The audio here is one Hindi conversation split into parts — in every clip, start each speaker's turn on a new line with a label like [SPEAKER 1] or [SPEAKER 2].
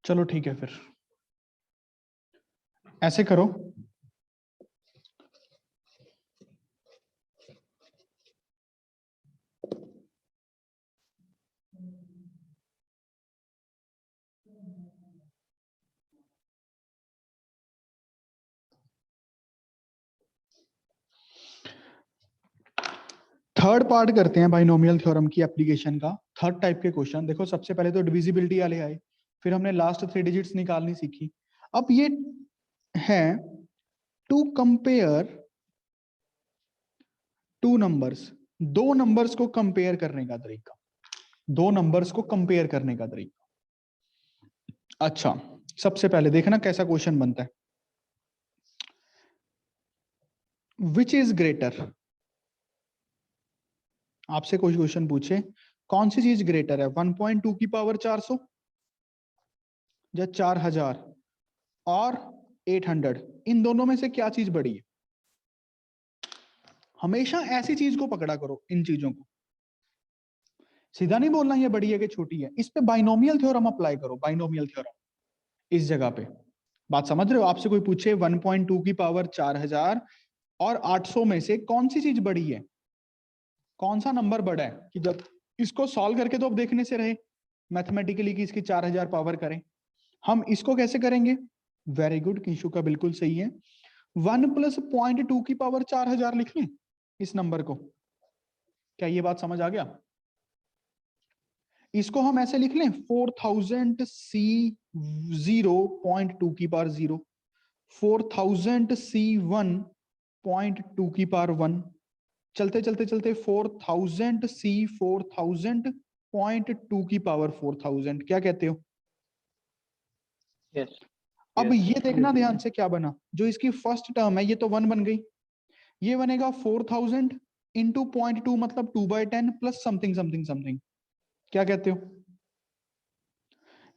[SPEAKER 1] चलो ठीक है, फिर ऐसे करो। थर्ड पार्ट करते हैं बाइनोमियल थ्योरम की एप्लीकेशन का। थर्ड टाइप के क्वेश्चन देखो, सबसे पहले तो डिविजिबिलिटी वाले आए, फिर हमने लास्ट 3 डिजिट्स निकालनी सीखी। अब ये है टू कंपेयर टू नंबर्स, दो नंबर्स को कंपेयर करने का तरीका, दो नंबर्स को कंपेयर करने का तरीका। अच्छा, सबसे पहले देखना कैसा क्वेश्चन बनता है। विच इज ग्रेटर, आपसे कोई क्वेश्चन पूछे कौन सी चीज ग्रेटर है, 1.2 की पावर 400 या 4000 और 800, इन दोनों में से क्या चीज बड़ी है। हमेशा ऐसी चीज को पकड़ा करो, इन चीजों को सीधा नहीं बोलना ये बड़ी है कि छोटी है। इस पे बाइनोमियल थ्योरम अप्लाई करो, बाइनोमियल थ्योरम इस जगह पे। बात समझ रहे हो? आपसे कोई पूछे 1.2 की पावर 4000 और 800 में से कौन सी चीज बड़ी है, कौन सा नंबर बड़ा है, कि जब इसको सॉल्व करके तो अब देखने से रहे मैथमेटिकली कि इसकी 4000 पावर करें, हम इसको कैसे करेंगे। वेरी गुड, किशु का बिल्कुल सही है। 1 प्लस 0.2 की पावर 4000 लिख लें इस नंबर को। क्या ये बात समझ आ गया? इसको हम ऐसे लिख लें 4000 सी 0.2 की पावर 0, 4000 सी 1.2 की पावर 1, चलते चलते चलते 4000 सी 4000.2 की पावर 4000। क्या कहते हो?
[SPEAKER 2] यस।
[SPEAKER 1] अब ये देखना ध्यान से क्या बना, जो इसकी फर्स्ट टर्म है ये तो 1 बन गई, ये बनेगा 4000 इंटू 0.2 मतलब 2/10 प्लस समथिंग समथिंग समथिंग। क्या कहते हो?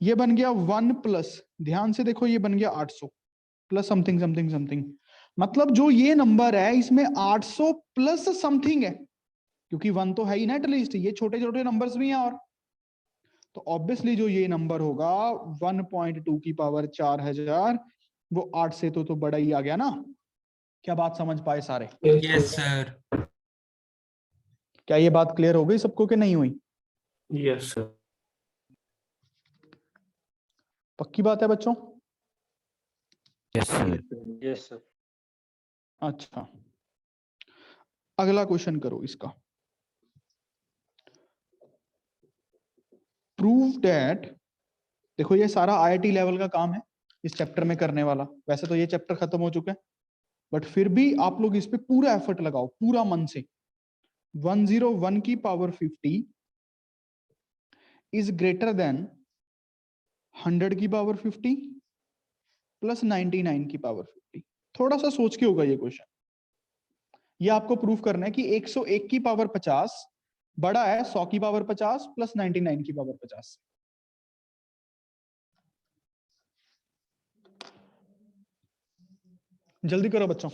[SPEAKER 1] ये बन गया 1 प्लस, ध्यान से देखो, ये बन गया 800 प्लस समथिंग समथिंग समथिंग। मतलब जो ये नंबर है इसमें 800 प्लस समथिंग है, क्योंकि 1 तो है ही ना एटलीस्ट, ये छोटे छोटे नंबर्स भी हैं और, तो ऑब्वियसली जो ये नंबर होगा 1.2 की पावर 4000 वो 8 से तो बड़ा ही आ गया ना। क्या बात समझ पाए सारे?
[SPEAKER 3] Yes sir.
[SPEAKER 1] क्या ये बात क्लियर हो गई सबको कि नहीं हुई?
[SPEAKER 3] Yes sir.
[SPEAKER 1] पक्की बात है बच्चों?
[SPEAKER 3] Yes sir.
[SPEAKER 2] Yes sir.
[SPEAKER 1] अच्छा, अगला क्वेश्चन करो इसका। प्रूव दैट, देखो ये सारा आईआईटी लेवल का काम है इस चैप्टर में करने वाला, वैसे तो ये चैप्टर खत्म हो चुका है बट फिर भी आप लोग इस पे पूरा एफर्ट लगाओ, पूरा मन से। 101 की पावर 50 इज ग्रेटर देन 100 की पावर 50 प्लस 99 की पावर 50। थोड़ा सा सोच के होगा ये क्वेश्चन। ये आपको प्रूफ करना है कि 101 की पावर 50 बड़ा है 100 की पावर 50 प्लस 99 की पावर 50। जल्दी करो बच्चों।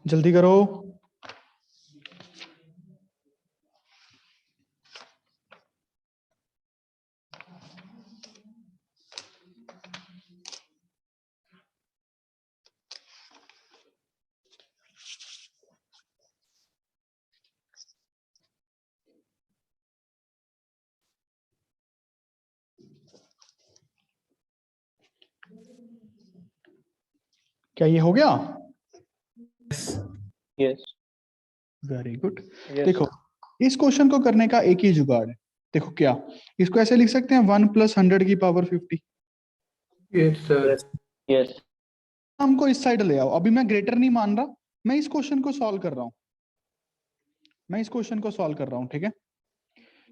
[SPEAKER 1] जल्दी करो। क्या ये हो गया?
[SPEAKER 2] यस।
[SPEAKER 1] Very good.
[SPEAKER 2] यस।
[SPEAKER 1] देखो इस क्वेश्चन को करने का एक ही जुगाड़ है, देखो क्या, इसको ऐसे लिख सकते हैं 1 + 100 की पावर 50।
[SPEAKER 3] Yes, sir.
[SPEAKER 2] Yes.
[SPEAKER 1] हमको इस साइड ले आओ, अभी मैं ग्रेटर नहीं मान रहा, मैं इस क्वेश्चन को सॉल्व कर रहा हूं, मैं इस क्वेश्चन को सॉल्व कर रहा हूं, ठीक है,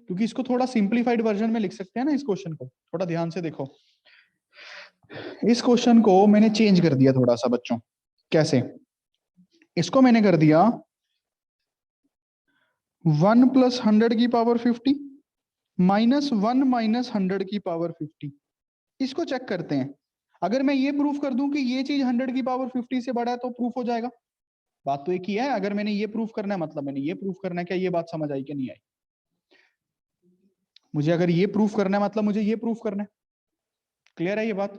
[SPEAKER 1] क्योंकि इसको थोड़ा सिंप्लीफाइड वर्जन में लिख सकते हैं ना। इस क्वेश्चन को थोड़ा ध्यान से देखो, इस क्वेश्चन को मैंने चेंज कर दिया थोड़ा सा बच्चों। कैसे? इसको मैंने कर दिया 1 + 100 की पावर 50 -1 - 100 की पावर 50। इसको चेक करते हैं, अगर मैं ये प्रूफ कर दूं कि ये चीज 100 की पावर 50 से बड़ा है तो प्रूफ हो जाएगा। बात तो एक ही है, अगर मैंने ये प्रूफ करना है मतलब मैंने ये प्रूफ करना है। क्या ये बात समझ आई कि नहीं आई? मुझे अगर ये प्रूफ करना है मतलब मुझे ये प्रूफ करना है। क्लियर है ये बात?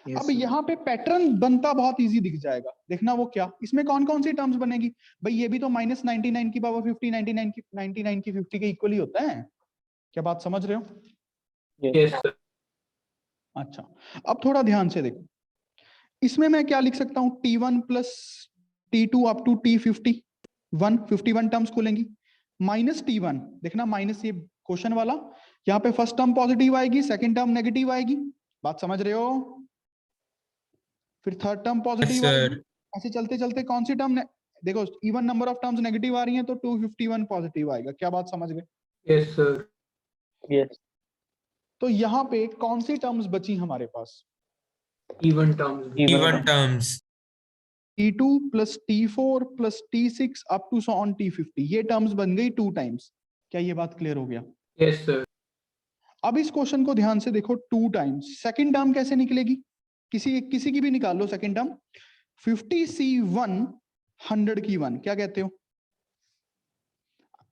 [SPEAKER 3] Yes,
[SPEAKER 1] अब
[SPEAKER 3] sir.
[SPEAKER 1] यहाँ पे पैटर्न बनता बहुत इजी दिख जाएगा, देखना वो क्या, इसमें कौन कौन सी टर्म्स बनेगी। भाई ये भी तो -99 की पावर 50 99 की 50 के इक्वल ही होता है। क्या बात समझ रहे हो?
[SPEAKER 3] Yes, sir.
[SPEAKER 1] अच्छा, अब थोड़ा ध्यान से देखो, इसमें मैं क्या लिख सकता हूँ, T1 + T2 up to T50 51 terms खुलेंगी, -T1 देखना, माइनस ये क्वेश्चन वाला, यहाँ पे फर्स्ट टर्म पॉजिटिव आएगी, सेकंड टर्म नेगेटिव आएगी। बात समझ रहे हो? फिर थर्ड टर्म पॉजिटिव आएगी, ऐसे चलते चलते कौन सी टर्म देखो, even number of terms negative आ रही हैं तो 251 पॉजिटिव आएगा। क्या बात समझ गए?
[SPEAKER 3] Yes, sir.
[SPEAKER 2] Yes.
[SPEAKER 1] तो यहाँ पे कौन सी टर्म्स बची हमारे पास?
[SPEAKER 3] Even terms.
[SPEAKER 2] Even
[SPEAKER 3] terms.
[SPEAKER 1] T2 + T4 + T6 up to on T50, ये टर्म्स बन गई 2 टाइम्स। क्या ये बात क्लियर हो गया?
[SPEAKER 3] Yes, sir.
[SPEAKER 1] अब इस क्वेश्चन को ध्यान से देखो, 2 टाइम्स, सेकंड टर्म कैसे निकलेगी? किसी की भी निकाल लो सेकंड टर्म। 50C1 100 की 1, क्या कहते हो?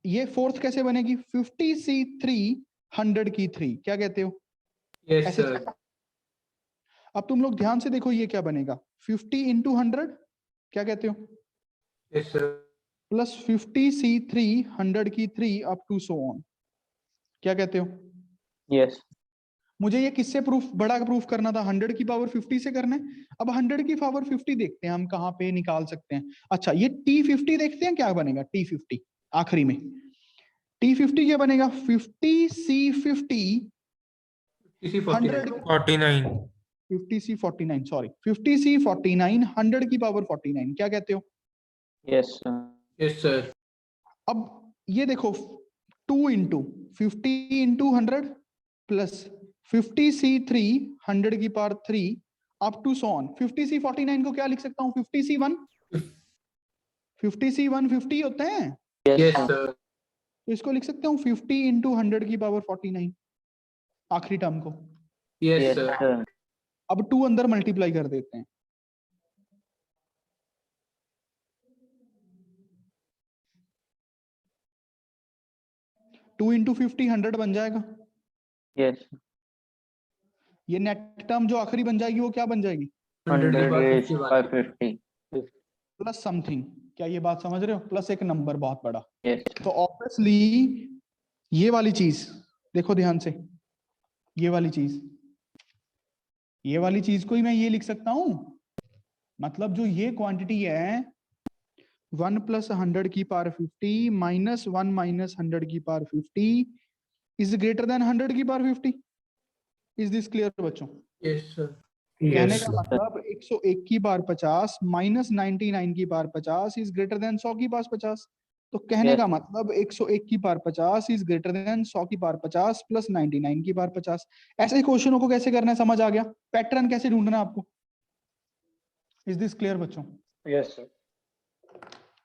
[SPEAKER 1] ये फोर्थ कैसे बनेगी? 50C3 100 की 3, क्या कहते हो?
[SPEAKER 3] Yes,
[SPEAKER 1] ऐसे
[SPEAKER 3] sir.
[SPEAKER 1] अब तुम लोग ध्यान से देखो, ये क्या बनेगा? 50 × 100, क्या कहते हो?
[SPEAKER 3] Yes, sir.
[SPEAKER 1] प्लस 50C3 100 की 3 अप टू सो ऑन, क्या कहते हो?
[SPEAKER 2] Yes.
[SPEAKER 1] मुझे ये किससे बड़ा प्रूफ करना था? 100 की पावर 50 से करना है। अब 100 की पावर 50 देखते हैं हम कहाँ पे निकाल सकते हैं। अच्छा, ये T50 देखते हैं क्या बनेगा। T50 आखिरी में, T50 क्या बनेगा? 50C50
[SPEAKER 3] TC
[SPEAKER 1] 100
[SPEAKER 3] 49.
[SPEAKER 1] 50C49 sorry 50C49 100 की पावर 49, क्या कहते हो?
[SPEAKER 2] Yes.
[SPEAKER 3] Yes, sir.
[SPEAKER 1] अब ये देखो, 2 × 50 × 100 प्लस 50C3 100 की power 3 up to so on. 50C49 को क्या लिख सकता हूँ? 50C1 50 होते हैं,
[SPEAKER 3] Yes, sir.
[SPEAKER 1] तो इसको लिख सकते हूँ 50 × 100 की पावर 49 आखिरी टर्म को।
[SPEAKER 3] Yes,
[SPEAKER 2] Yes,
[SPEAKER 3] sir.
[SPEAKER 2] sir.
[SPEAKER 1] अब 2 अंदर मल्टीप्लाई कर देते हैं, टू इंटू 50 100 बन जाएगा।
[SPEAKER 2] Yes.
[SPEAKER 1] ये नेट टर्म जो आखिरी बन जाएगी वो क्या बन जाएगी?
[SPEAKER 3] 100
[SPEAKER 2] 100 is
[SPEAKER 3] 50
[SPEAKER 2] by 50.
[SPEAKER 1] Plus something. क्या ये बात समझ रहे हो? प्लस एक नंबर बहुत बड़ा।
[SPEAKER 2] Yes.
[SPEAKER 1] तो ऑब्वियसली ये वाली चीज देखो ध्यान से, ये वाली चीज को ही मैं ये लिख सकता हूं, मतलब जो ये क्वांटिटी है 1 + 100 की पावर 50 -1 - 100 की पावर 50 इज ग्रेटर देन 100 की पावर 50। इज दिस क्लियर बच्चों?
[SPEAKER 3] Yes, sir.
[SPEAKER 1] कहने का मतलब 101 की पावर 50 -99 की पावर 50 इज ग्रेटर देन 100 की पावर 50। तो कहने
[SPEAKER 2] Yes.
[SPEAKER 1] का मतलब 101 की पावर 50 इज ग्रेटर देन 100 की पावर 50 प्लस 99 की पावर 50। ऐसे क्वेश्चनों को कैसे करना है समझ आ गया? पैटर्न कैसे ढूंढना है आपको? इज दिस क्लियर बच्चों?
[SPEAKER 2] Yes, sir.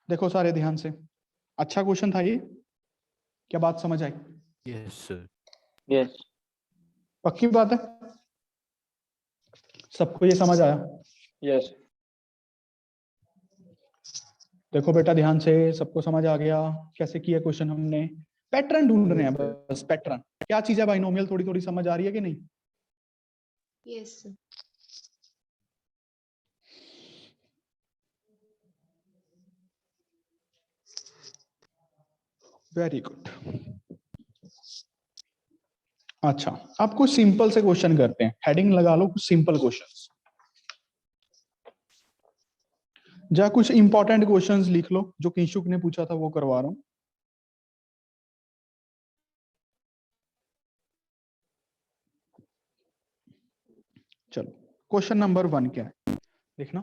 [SPEAKER 1] देखो सारे ध्यान से, अच्छा क्वेश्चन था ये। क्या बात समझ आई?
[SPEAKER 3] Yes, sir.
[SPEAKER 2] Yes.
[SPEAKER 1] पक्की बात है, सबको ये समझ आया?
[SPEAKER 2] Yes.
[SPEAKER 1] देखो बेटा ध्यान से, सबको समझ आ गया कैसे किया क्वेश्चन हमने? पैटर्न ढूंढ रहे हैं बस, पैटर्न। क्या चीज है बाइनोमियल, थोड़ी थोड़ी समझ आ रही है कि नहीं?
[SPEAKER 4] Yes, sir.
[SPEAKER 1] Very good. अच्छा, अब कुछ सिंपल से क्वेश्चन करते हैं, हेडिंग लगा लो कुछ सिंपल क्वेश्चंस, या कुछ इंपॉर्टेंट क्वेश्चंस लिख लो जो किंशुक ने पूछा था वो करवा रहा हूं। चलो क्वेश्चन नंबर 1 क्या है देखना।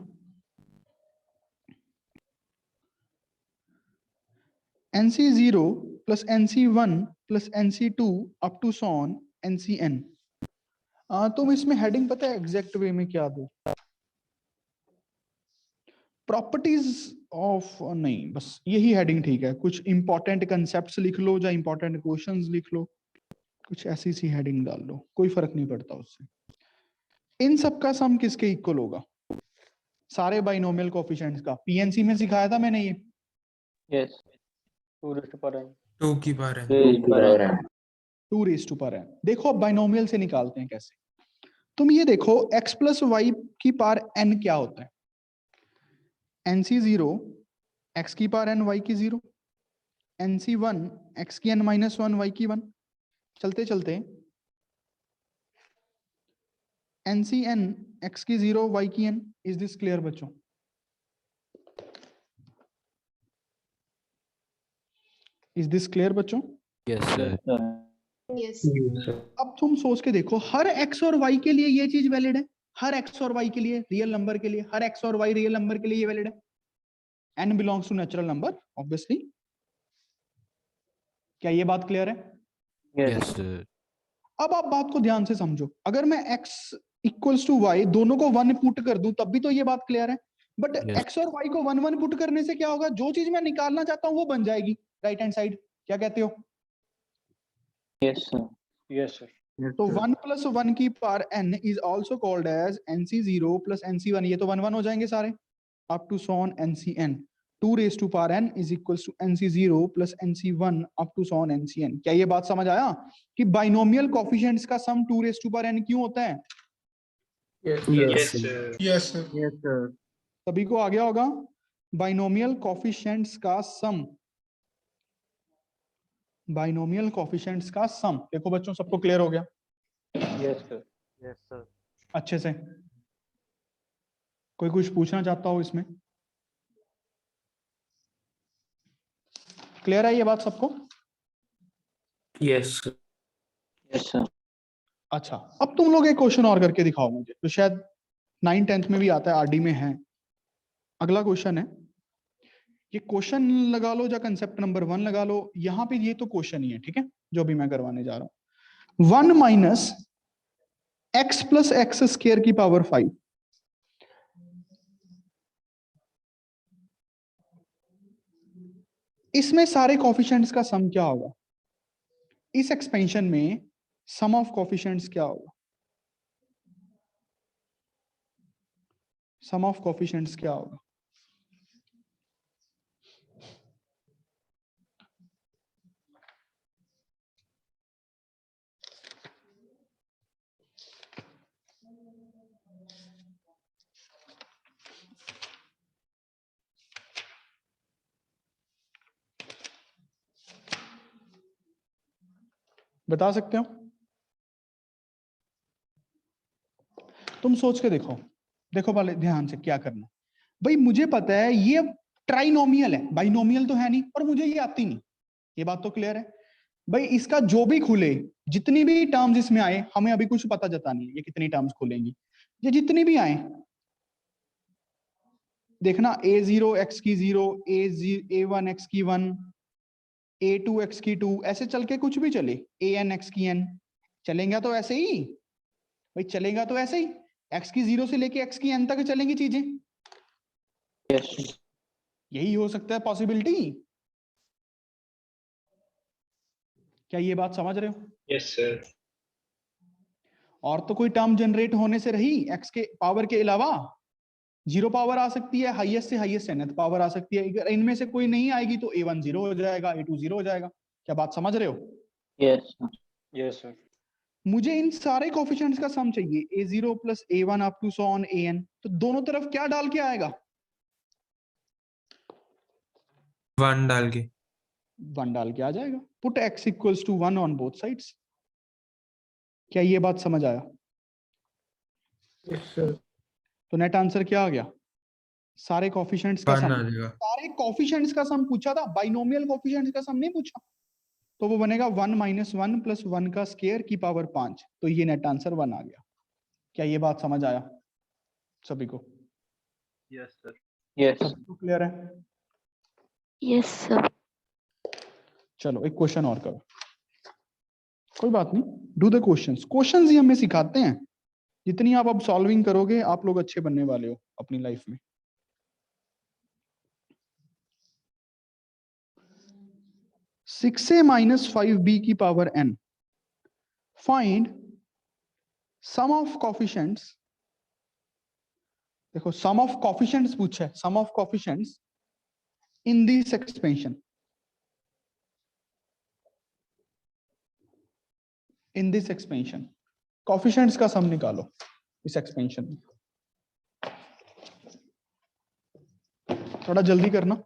[SPEAKER 1] NC0 plus NC1 plus NC2 up to so on NCN। तुम इसमें हेडिंग पता है एग्जैक्ट वे में क्या दो? प्रॉपर्टीज ऑफ, नहीं बस यही हेडिंग ठीक है। कुछ इंपॉर्टेंट कंसेप्ट्स लिख लो या इंपॉर्टेंट क्वेश्चंस लिख लो, कुछ ऐसी सी हेडिंग डाल लो, कोई फर्क नहीं पड़ता उससे। इन सब का सम किसके इक्वल होगा? सारे बाइनोमियल कोएफिशिएंट्स का। पीएनसी में सिखाया था मैंने ये।
[SPEAKER 2] Yes. 2 raised to power n.
[SPEAKER 3] 2 की power n।
[SPEAKER 1] 2 raise to power n। देखो अब बाइनोमियल से निकालते हैं कैसे। तुम ये देखो x प्लस वाई की पावर n क्या होता है? NC0 x की पावर n y की 0, NC1 x की n माइनस 1 y की 1। चलते चलते NCN x की 0 y की n। इज दिस क्लियर बच्चों? इज दिस क्लियर बच्चों?
[SPEAKER 3] Yes, sir.
[SPEAKER 4] Yes.
[SPEAKER 1] अब तुम सोच के देखो, हर x और y के लिए ये चीज वैलिड है। हर x और y के लिए, रियल नंबर के लिए, हर x और y रियल नंबर के लिए ये वैलिड है। n belongs to natural number obviously. क्या ये बात क्लियर है?
[SPEAKER 2] Yes.
[SPEAKER 3] Yes, sir.
[SPEAKER 1] अब आप बात को ध्यान से समझो। अगर मैं x इक्वल्स टू y दोनों को 1 पुट कर दूं तब भी तो ये बात क्लियर है। But
[SPEAKER 3] Yes.
[SPEAKER 1] x और y को 1 1 पुट करने से क्या होगा? जो चीज मैं निकालना चाहता हूं वो बन जाएगी राइट हैंड साइड। क्या कहते हो?
[SPEAKER 2] Yes, sir. Yes, sir.
[SPEAKER 1] तो 1 प्लस 1 की power n is also called as NC0 plus NC1। ये तो 1 1 हो जाएंगे सारे up to so on NCN। 2 raise to power n is equals to NC0 plus NC1 up to so on NCN। क्या ये बात समझ आया कि बाइनोमियल कोएफिशिएंट्स का सम 2 रेज टू पावर n क्यों होता है?
[SPEAKER 3] Yes, sir.
[SPEAKER 5] Yes, sir.
[SPEAKER 3] Yes, sir.
[SPEAKER 1] सभी को आ गया होगा? बाइनोमियल कोएफिशिएंट्स का सम, बाइनोमियल कोएफिशिएंट्स का सम। देखो बच्चों सबको क्लियर हो गया
[SPEAKER 2] Yes, sir.
[SPEAKER 3] Yes, sir.
[SPEAKER 1] अच्छे से? कोई कुछ पूछना चाहता हो इसमें? क्लियर है ये बात सबको?
[SPEAKER 3] Yes, sir.
[SPEAKER 2] Yes, sir.
[SPEAKER 1] अच्छा, अब तुम लोग एक क्वेश्चन और करके दिखाओ मुझे, तो शायद 9 10th में भी आता है, आरडी में है। अगला क्वेश्चन है, ये क्वेश्चन लगा लो या कंसेप्ट नंबर 1 लगा लो। यहाँ पे ये तो क्वेश्चन ही है, ठीक है, जो भी मैं करवाने जा रहा हूं। 1 minus x plus x square की पावर 5। इसमें सारे कोएफिशिएंट्स का सम क्या होगा? इस एक्सपेंशन में सम ऑफ कोएफिशिएंट्स क्या होगा? सम ऑफ कोएफिशिएंट्स क्या होगा? बता सकते हो? तुम सोच के देखो। देखो वाले ध्यान से क्या करना भाई। मुझे पता है ये ट्राइनोमियल है, बाइनोमियल तो है नहीं, और मुझे ये आती नहीं। ये बात तो क्लियर है भाई। इसका जो भी खुले, जितनी भी टर्म्स इसमें आए, हमें अभी कुछ पता जता नहीं है ये कितनी टर्म्स खुलेंगी। ये जितनी भी आए देखना, a0 x की 0, a1 x की 1, a2 x की 2, ऐसे चल के कुछ भी चले, an x की n। चलेगा तो ऐसे ही भाई, चलेगा तो ऐसे ही। x की 0 से लेके x की n तक चलेंगी चीजें।
[SPEAKER 2] Yes.
[SPEAKER 1] यही हो सकता है पॉसिबिलिटी। क्या ये बात समझ रहे हो?
[SPEAKER 5] Yes, sir.
[SPEAKER 1] और तो कोई टर्म जनरेट होने से रही x के पावर के अलावा? 0 पावर आ सकती है, हाईएस्ट से हाईएस्ट nth पावर आ सकती है। अगर इनमें से कोई नहीं आएगी तो a1 0 हो जाएगा, a2 0 हो जाएगा। क्या बात समझ रहे हो?
[SPEAKER 2] Yes, sir. Yes, sir.
[SPEAKER 1] मुझे इन सारे कोएफिशिएंट्स का सम चाहिए, a0 plus a1 up to so on an। तो दोनों तरफ क्या डाल के आएगा?
[SPEAKER 3] 1 डाल के।
[SPEAKER 1] 1 डाल के आ जाएगा। Put x equals to 1 on both sides. क्या ये बात समझ आया?
[SPEAKER 3] Yes, sir.
[SPEAKER 1] तो नेट आंसर क्या आ गया? सारे कोएफिशिएंट्स का
[SPEAKER 3] 1
[SPEAKER 1] सम।
[SPEAKER 3] आ जाएगा।
[SPEAKER 1] सारे कोएफिशिएंट्स का सम पूछा था, बाइनोमियल कोएफिशिएंट्स का सम नहीं पूछा। तो वो बनेगा 1 माइनस 1 प्लस 1 का स्क्वायर की पावर 5। तो ये नेट आंसर 1 आ गया। क्या ये बात समझ आया सभी को?
[SPEAKER 3] Yes, sir.
[SPEAKER 2] Yes.
[SPEAKER 1] सबको क्लियर है?
[SPEAKER 4] Yes, sir.
[SPEAKER 1] चलो एक क्वेश्चन और करो, कोई बात नहीं, डू द क्वेश्चंस। क्वेश्चंस ही हमें सिखाते हैं, जितनी आप अब सॉल्विंग करोगे आप लोग अच्छे बनने वाले हो अपनी लाइफ में। 6a minus 5b की power n, find sum of coefficients. देखो सम ऑफ कोफिशिएंट्स पूछा है, sum of coefficients in this expansion, in this expansion coefficients का सम निकालो इस एक्सपेंशन में। थोड़ा जल्दी करना।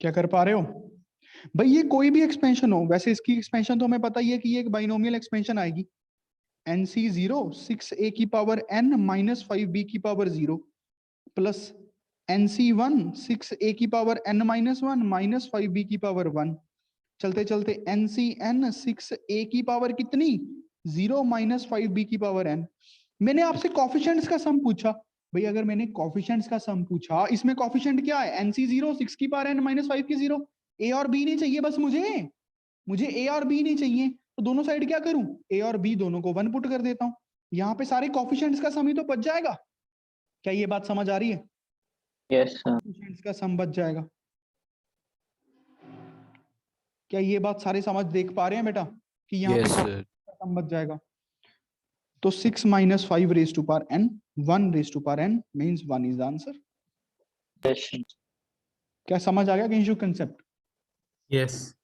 [SPEAKER 1] क्या कर पा रहे हो भाई? ये कोई भी एक्सपेंशन हो, वैसे इसकी एक्सपेंशन तो हमें पता ही है कि ये एक बाइनोमियल एक्सपेंशन आएगी। NC0 6a की पावर n माइनस 5b की पावर 0 प्लस NC1 6a की power n minus 1 minus 5b की पावर 1। चलते चलते NCn 6a की पावर कितनी? 0 माइनस 5b की पावर n। मैंने आपसे कॉफिशिएंट्स का सम पूछा भाई, अगर मैंने कॉफिशिएंट्स का सम पूछा, इसमें कॉफिशिएंट क्या है? NC0 6 की पावर n माइनस 5 की 0। a और b नहीं चाहिए बस मुझे a और b नहीं चाहिए, तो दोनों साइड क्या करूं? a और b दोनों को 1 पुट कर देता हूं, यहाँ पे सारे कॉफिशिएंट्स का सम ही तो बच जाएगा। क्या ये बात समझ आ रही है?
[SPEAKER 2] Yes, sir.
[SPEAKER 1] कॉफिशिएंट्स का सम बच जाएगा। क्या ये बात सारे समझ देख पा रहे हैं बेटा कि यहाँ पे coefficient का सम बच जाएगा? तो 6 minus 5 raised to power n, 1 raised to power n means 1 is the answer.
[SPEAKER 2] Yes, sir.
[SPEAKER 1] क्या समझ आ गया किंशु कंसेप्ट?
[SPEAKER 3] Yes.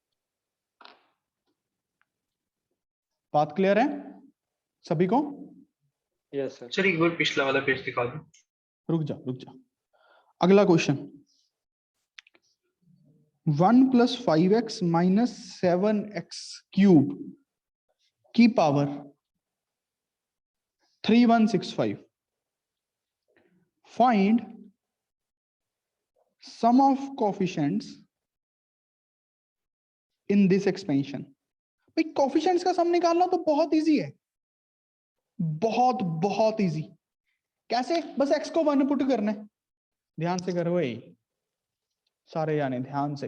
[SPEAKER 1] बात क्लियर है सभी को?
[SPEAKER 2] Yes, sir.
[SPEAKER 3] सर एक बार पिछला वाला पेज दिखा दो।
[SPEAKER 1] रुक जा। अगला question, 1 plus 5x minus 7x cube की पावर 3165, find sum of coefficients in this expansion. भाई कोफिशिएंट्स का सम निकालना तो बहुत इजी है, बहुत इजी। कैसे? बस x को 1 पुट करना है। ध्यान से करो भाई, सारे जाने ध्यान से।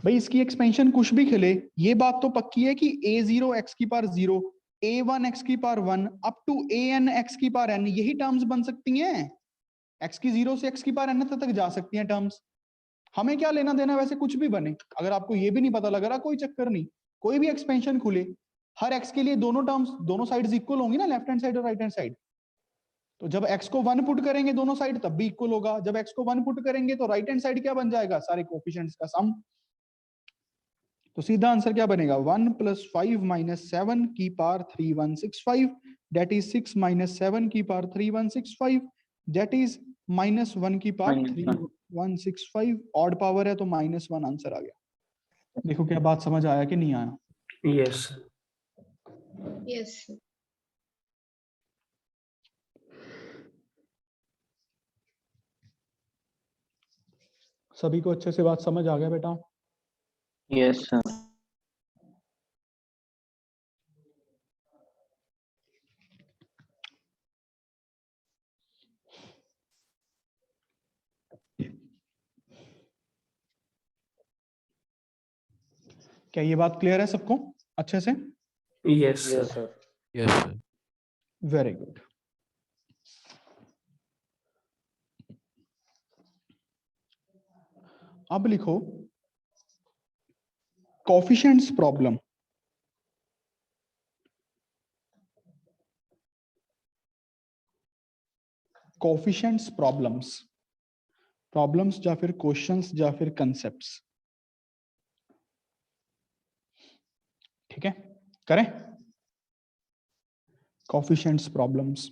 [SPEAKER 1] भाई इसकी एक्सपेंशन कुछ भी खिले, ये बात तो पक्की है कि a0 x की पावर 0, a1 x की power 1 up to an x की पावर n, यही टर्म्स बन सकती हैं। x की 0 से x की पावर n तक जा सकती हैं टर्म्स। हमें क्या लेना देना वैसे कुछ भी बने। अगर आपको ये भी नहीं पता लग रहा, कोई चक्कर नहीं, कोई भी एक्सपेंशन खुले, हर x के लिए दोनों टर्म्स, दोनों साइड्स इक्वल होंगी ना, लेफ्ट हैंड साइड और राइट हैंड साइड। तो जब x को 1 पुट करेंगे दोनों साइड तब भी इक्वल होगा। जब x को 1 पुट करेंगे तो राइट हैंड साइड क्या बन जाएगा? सारे कोफिशिएंट्स का सम। तो सीधा आंसर क्या बनेगा? 1 plus 5 minus 7 की पावर 3165, that is 6 minus 7 की पावर 3165, that is minus 1 की पावर
[SPEAKER 2] -1.
[SPEAKER 1] 3165। ऑड पावर है तो -1 आंसर आ गया। देखो क्या बात समझ आया कि नहीं आया?
[SPEAKER 3] Yes.
[SPEAKER 4] Yes, sir.
[SPEAKER 1] सभी को अच्छे से बात समझ आ गया बेटा?
[SPEAKER 2] Yes, sir.
[SPEAKER 1] क्या ये बात क्लियर है सबको अच्छे से?
[SPEAKER 3] Yes, sir.
[SPEAKER 2] Yes, sir.
[SPEAKER 5] Yes, sir.
[SPEAKER 1] Very good. अब लिखो कोफिशिएंट्स प्रॉब्लम। कोफिशिएंट्स प्रॉब्लम्स या फिर क्वेश्चंस या फिर कंसेप्ट्स। ठीक है, करें? coefficients problems.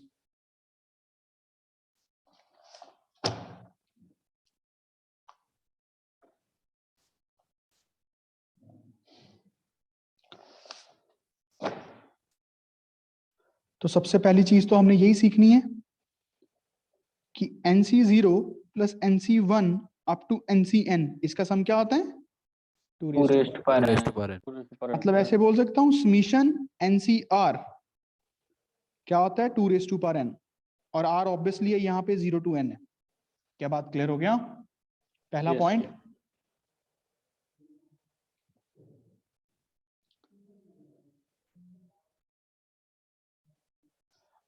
[SPEAKER 1] तो सबसे पहली चीज तो हमने यही सीखनी है कि NC0 plus NC1 up to NCN, इसका सम क्या होता है? 2
[SPEAKER 2] 2
[SPEAKER 1] raised to
[SPEAKER 2] raised
[SPEAKER 1] power.
[SPEAKER 2] पर n।
[SPEAKER 1] मतलब ऐसे बोल सकता हूँ समीशन NCR क्या होता है? 2 raised to power n, और R ऑब्वियसली है यहाँ पे 0 to n है। क्या बात क्लियर हो गया? पहला
[SPEAKER 2] Yes,
[SPEAKER 1] पॉइंट।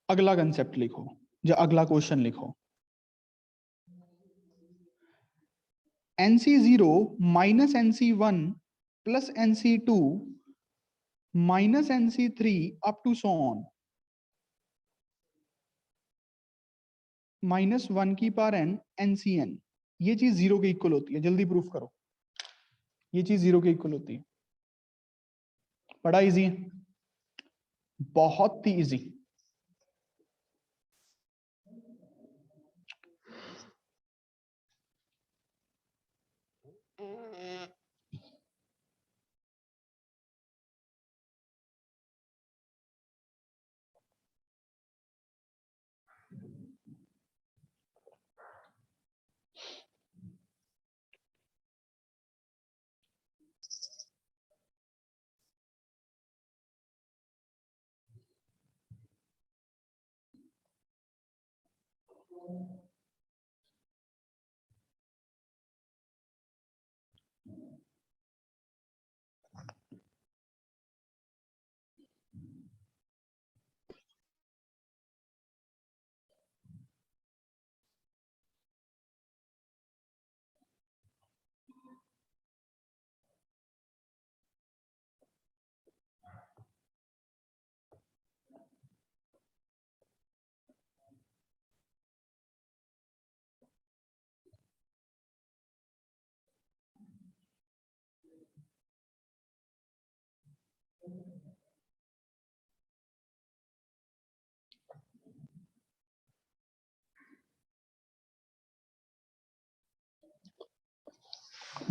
[SPEAKER 1] अगला कंसेप्ट लिखो, जो अगला क्वेश्चन लिखो। NC0 minus NC1 plus NC2 minus NC3 up to so on -1 की पावर n NCN, ये चीज 0 के इक्वल होती है। जल्दी प्रूफ करो, ये चीज 0 के इक्वल होती है। बड़ा इजी है, बहुत ही इजी।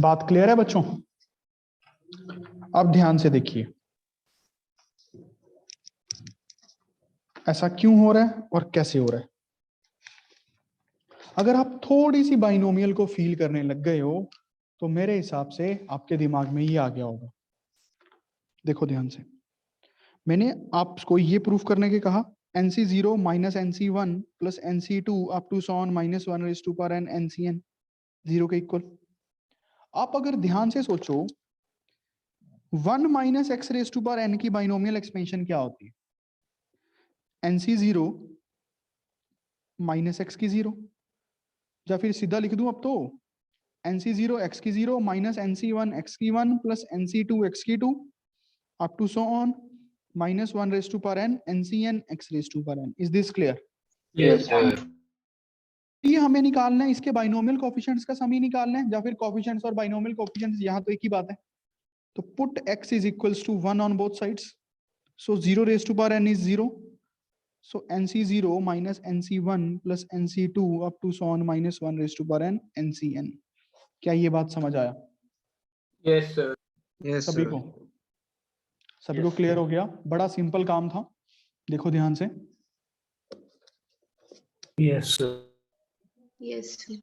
[SPEAKER 1] बात क्लियर है बच्चों? अब ध्यान से देखिए ऐसा क्यों हो रहा है और कैसे हो रहा है। अगर आप थोड़ी सी बाइनोमियल को फील करने लग गए हो तो मेरे हिसाब से आपके दिमाग में ये आ गया होगा। देखो ध्यान से, मैंने आपको ये प्रूफ करने के कहा NC0 minus NC1 plus NC2 up to so on -1 raise to power n NCN 0 के इक्वल। आप अगर ध्यान से सोचो 1 minus x raise to power n की बाइनोमियल एक्सपेंशन क्या होती है? NC0 माइनस एक्स की 0, या फिर सीधा लिख दूं अब तो NC0 x की 0 माइनस NC1 x की 1 प्लस NC2 x की 2 up to so on -1 raise to power n NCN x raise to power n। Is this clear?
[SPEAKER 3] Yes, sir.
[SPEAKER 1] ये हमें निकालना है, इसके बाइनोमियल कोएफिशिएंट्स का सम ही निकालना है, या फिर कोएफिशिएंट्स और बाइनोमियल कोएफिशिएंट्स यहाँ तो एक ही बात है। तो put x is equals to 1 on both sides, so 0 raise to power n is 0, so NC0 minus NC1 plus NC2 up to so on -1 raised to power n NCN। क्या ये बात समझ आया?
[SPEAKER 3] Yes, sir.
[SPEAKER 5] Yes,
[SPEAKER 1] सभी
[SPEAKER 5] sir.
[SPEAKER 1] को क्लियर हो गया? बड़ा सिंपल काम था, देखो ध्यान से।
[SPEAKER 3] Yes, sir.
[SPEAKER 4] Yes, sir.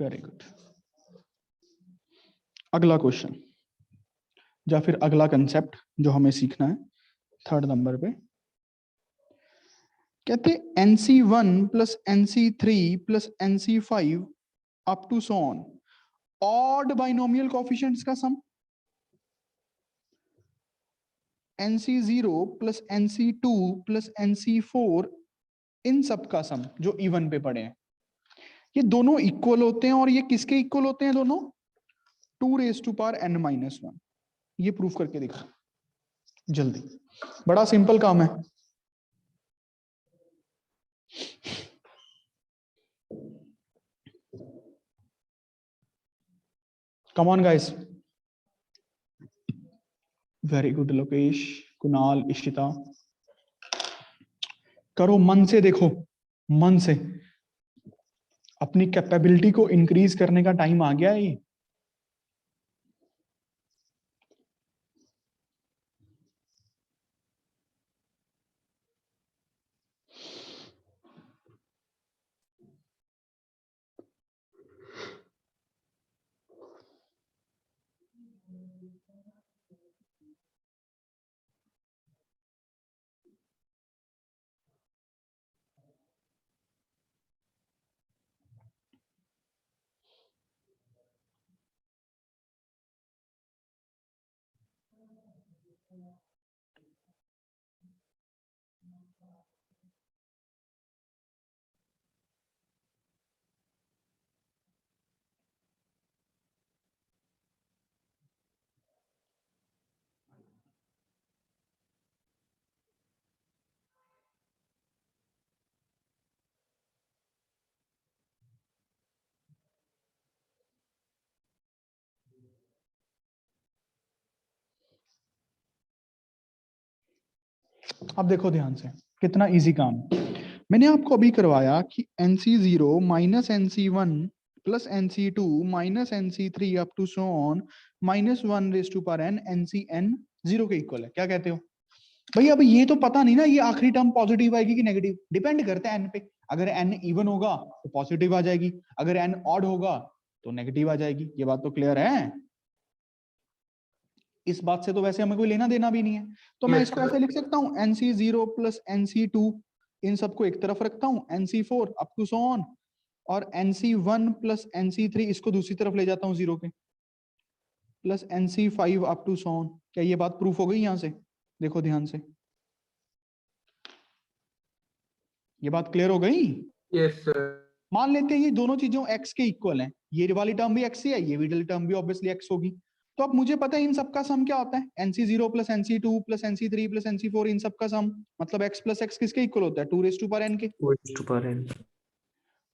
[SPEAKER 1] Very good. अगला क्वेश्चन या फिर अगला कंसेप्ट जो हमें सीखना है 3rd नंबर पे, कहते NC1 plus NC3 plus NC5 up to so on odd binomial coefficients का सम, NC0 plus NC2 plus NC4 इन सब का सम जो इवन पे पड़े हैं, ये दोनों इक्वल होते हैं। और ये किसके इक्वल होते हैं दोनों? 2 raise to power n minus 1। ये प्रूफ करके दिखा जल्दी, बड़ा सिंपल काम है। Come on guys, very good Lokesh, Kunal, Ishita. करो मन से, देखो मन से। अपनी कैपेबिलिटी को इंक्रीज करने का टाइम आ गया है ये। अब देखो ध्यान से, कितना इजी काम। मैंने आपको अभी करवाया कि NC0 minus NC1 plus NC2 minus NC3 up to so on minus 1n NCn 0 के इक्वल है। क्या कहते हो भाई? अब ये तो पता नहीं ना, ये आखिरी टर्म पॉजिटिव आएगी कि नेगेटिव, डिपेंड करता है n पे। अगर n इवन होगा तो पॉजिटिव आ जाएगी, अगर n ऑड होगा तो नेगेटिव आ जाएगी। ये बात तो क्लियर है? इस बात से तो वैसे हमें कोई लेना देना भी नहीं है। तो मैं
[SPEAKER 3] Yes,
[SPEAKER 1] इसको
[SPEAKER 3] sir.
[SPEAKER 1] ऐसे लिख सकता हूँ, NC0 प्लस NC2, इन सबको एक तरफ रखता हूँ, NC4 up to so on, और NC1 प्लस NC3 इसको दूसरी तरफ ले जाता हूँ 0 के, plus NC5 up to so on. क्या ये बात प्रूफ हो गई? यहां से देखो ध्यान से, ये बात क्लियर हो गई?
[SPEAKER 3] Yes, sir.
[SPEAKER 1] मान लेते हैं ये दोनों चीजों x के इक्वल हैं, ये वाली टर्म भी x ही है, ये वाली टर्म भी ऑब्वियसली x होगी। तो अब मुझे पता है इन सबका सम क्या होता है, NC0 plus NC2 plus NC3 plus NC4, इन सबका सम मतलब x प्लस x किसके इक्वल होता है? 2 रेज टू पावर n के।
[SPEAKER 3] 2 to power n.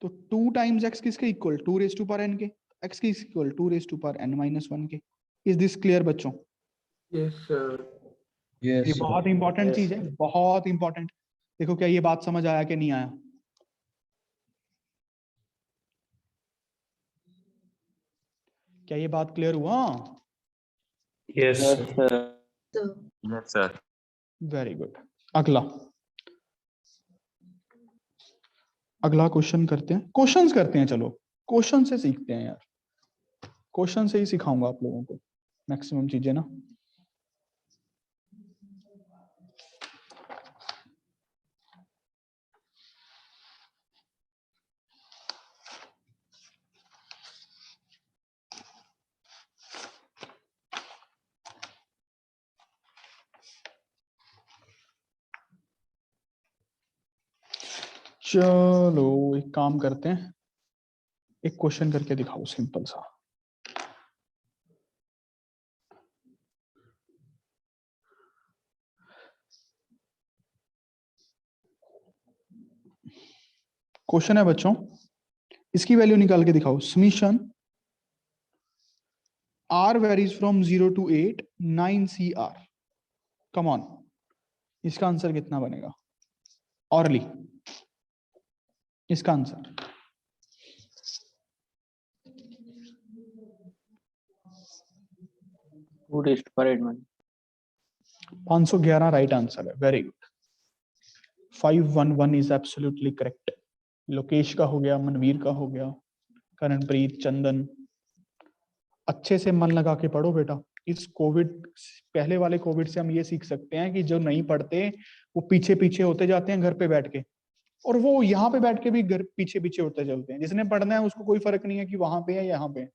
[SPEAKER 1] तो 2 टाइम्स x किसके equal? 2 raise to power n के। x की equal 2 raise to power n minus 1 के। इज दिस क्लियर बच्चों?
[SPEAKER 3] Yes, sir.
[SPEAKER 1] ये
[SPEAKER 3] Yes, sir.
[SPEAKER 1] बहुत इंपॉर्टेंट
[SPEAKER 2] Yes,
[SPEAKER 1] चीज है,
[SPEAKER 2] sir.
[SPEAKER 1] बहुत इंपॉर्टेंट। देखो क्या ये बात समझ आया कि नहीं आया? क्या ये बात क्लियर हुआ?
[SPEAKER 3] Yes,
[SPEAKER 2] Yes,
[SPEAKER 3] sir.
[SPEAKER 2] sir.
[SPEAKER 4] So,
[SPEAKER 3] Yes, sir.
[SPEAKER 1] Very good. अगला, अगला क्वेश्चन करते हैं, क्वेश्चंस करते हैं। चलो क्वेश्चन से सीखते हैं यार, क्वेश्चन से ही सिखाऊंगा आप लोगों को मैक्सिमम चीजें ना। चलो एक काम करते हैं, एक क्वेश्चन करके दिखाओ सिंपल सा। क्वेश्चन है बच्चों, इसकी वैल्यू निकाल के दिखाओ। Summation R varies from 0 to 8 9 CR। Come on, इसका आंसर कितना बनेगा? ऑरली इसका answer
[SPEAKER 2] 2 raised to power 8 man.
[SPEAKER 1] 511 right answer है। Very good, 511 is absolutely correct. Lokesh का हो गया, मनवीर का हो गया, करणप्रीत, चंदन। अच्छे से मन लगा के पढ़ो बेटा। इस कोविड, पहले वाले कोविड से हम ये सीख सकते हैं कि जो नहीं पढ़ते वो पीछे पीछे होते जाते हैं घर पे बैठ के, और वो यहाँ पे बैठ के भी घर पीछे पीछे होते चलते हैं। जिसने पढ़ना है उसको कोई फर्क नहीं है कि वहां पे है यहाँ पे।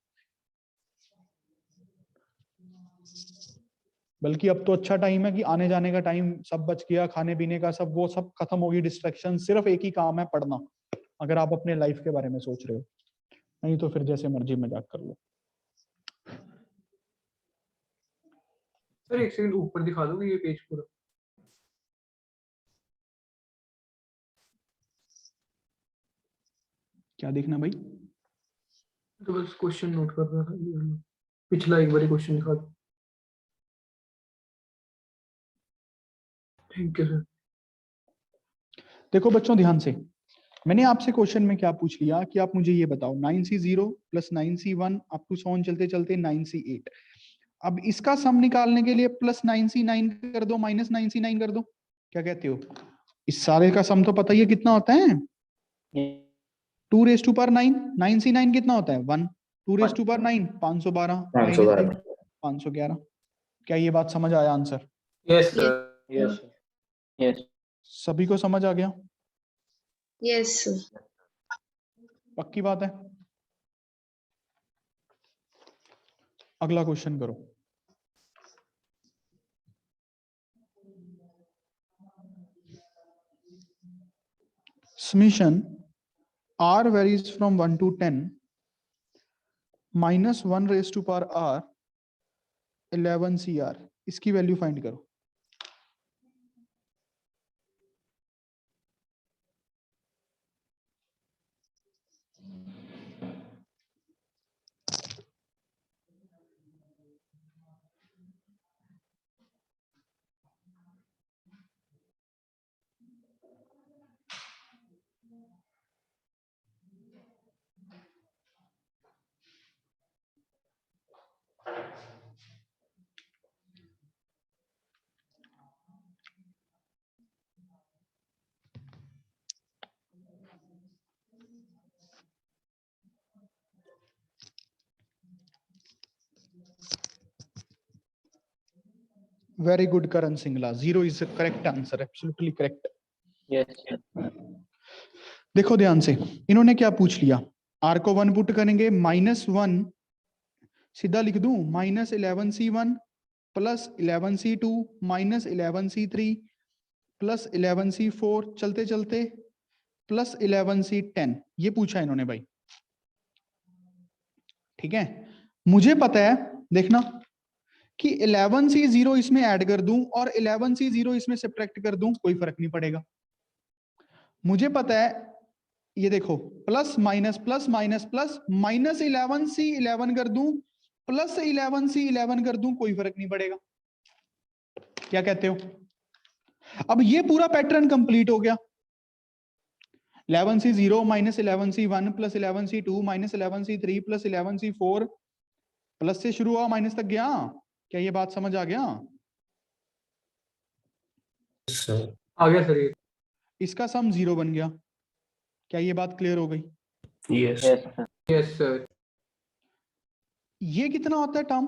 [SPEAKER 1] बल्कि अब तो अच्छा टाइम है कि आने जाने का टाइम सब बच गया, खाने पीने का सब वो सब खत्म हो गई, डिस्ट्रैक्शन। सिर्फ एक ही काम है, पढ़ना, अगर आप अपने लाइफ के बारे में सोच रहे हो। नहीं तो फिर जैसे मर्जी मजाक कर लो।
[SPEAKER 3] सर एक सेकंड ऊपर दिखा दोगे ये पेज पूरा?
[SPEAKER 1] क्या देखना भाई?
[SPEAKER 3] तो बस क्वेश्चन नोट कर रहा था, पिछला एक बार क्वेश्चन दिखा दो। Thank you sir.
[SPEAKER 1] देखो बच्चों ध्यान से, मैंने आपसे क्वेश्चन में क्या पूछ लिया कि आप मुझे ये बताओ 9C0 plus 9C1 up to sworn चलते चलते 9C8। अब इसका सम निकालने के लिए प्लस 9C9 कर दो, माइनस 9C9 कर दो, क्या कहते हो? इस सारे का सम तो पता ही है कितना होता है, 2 रेज टू पावर 9, 9C9 कितना होता है 1, 2 रेज टू पावर 9 512 माइनस 511। क्या ये बात समझ आया answer?
[SPEAKER 3] Yes sir.
[SPEAKER 2] Yes, sir. Yes.
[SPEAKER 1] सभी को समझ आ गया?
[SPEAKER 4] Yes, sir.
[SPEAKER 1] पक्की बात है? अगला क्वेश्चन करो। Summation r varies from 1 to 10 minus 1 raised to power r 11 CR, इसकी वैल्यू फाइंड करो। Very good, Karan Singla. 0 is the correct answer. Absolutely correct.
[SPEAKER 2] Yes, sir.
[SPEAKER 1] देखो ध्यान से, इन्होंने क्या पूछ लिया, r को 1 पुट करेंगे, -1 सीधा लिख दूं, -11C1 plus 11C2 minus 11C3 plus 11C4 चलते चलते प्लस 11C10, ये पूछा इन्होंने भाई। ठीक है, मुझे पता है, देखना कि 11C0 इसमें ऐड कर दूं और 11C0 इसमें सब्ट्रैक्ट कर दूं, कोई फर्क नहीं पड़ेगा। मुझे पता है, ये देखो, plus minus plus minus plus, minus 11C11 कर दूं प्लस 11C11 कर दूं, कोई फर्क नहीं पड़ेगा। क्या कहते हो? अब ये पूरा पैटर्न कंप्लीट हो गया। 11C0 minus 11C1 plus 11C2 minus 11C3 plus 11C4, plus से शुरू हुआ माइनस तक गया। क्या ये बात समझ आ गया?
[SPEAKER 3] आ गया सर ये।
[SPEAKER 1] इसका सम 0 बन गया। क्या ये बात क्लियर हो गई?
[SPEAKER 2] Yes, sir.
[SPEAKER 3] Yes sir.
[SPEAKER 1] ये कितना होता है टर्म?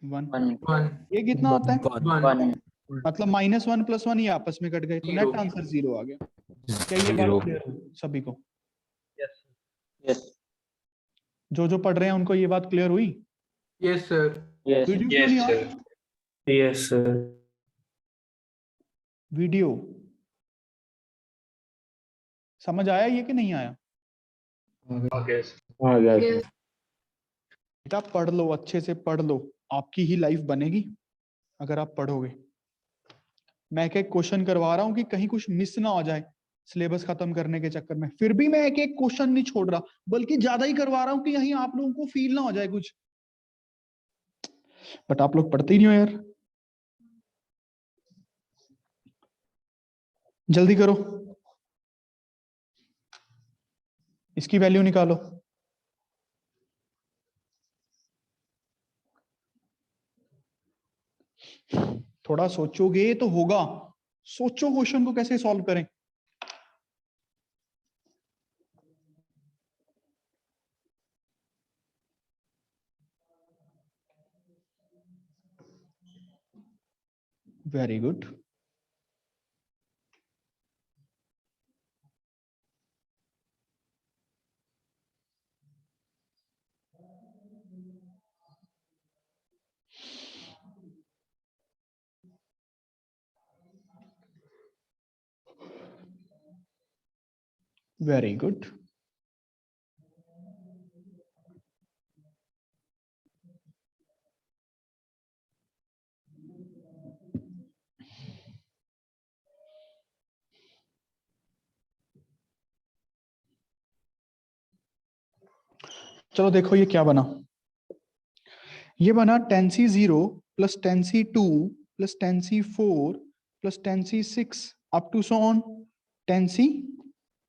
[SPEAKER 1] 1।
[SPEAKER 2] 1.
[SPEAKER 1] ये कितना होता है?
[SPEAKER 3] 1
[SPEAKER 1] मतलब -1 + 1 ये आपस में कट गए, तो नेट आंसर 0 आ गया। क्या ये बात क्लियर हो सभी को?
[SPEAKER 2] Yes.
[SPEAKER 1] जो पढ़ रहे हैं उनको ये बात क्लियर हुई?
[SPEAKER 3] Yes sir.
[SPEAKER 2] Yes.
[SPEAKER 1] वीडियो क्यों नहीं आ रहा?
[SPEAKER 5] Yes sir.
[SPEAKER 1] वीडियो समझ आया ये कि नहीं आया?
[SPEAKER 5] आ गया
[SPEAKER 4] Yes.
[SPEAKER 1] बेटा पढ़ लो, अच्छे से पढ़ लो, आपकी ही लाइफ बनेगी अगर आप पढ़ोगे। मैं एक एक क्वेश्चन करवा रहा हूं कि कहीं कुछ मिस ना हो जाए सिलेबस खत्म करने के चक्कर में। फिर भी मैं एक एक क्वेश्चन नहीं छोड़ रहा, बल्कि ज्यादा ही करवा रहा हूं कि यहीं आप लोगों को फील ना हो जाए कुछ। बट आप लोग पढ़ते ही नहीं हो यार। जल्दी करो, इसकी वैल्यू निकालो। थोड़ा सोचोगे तो होगा। सोचो क्वेश्चन को कैसे सॉल्व करें। Very good. Very good. चलो देखो ये क्या बना। ये बना 10C0 plus 10C2 plus 10c4 plus 10c6 up to so on 10c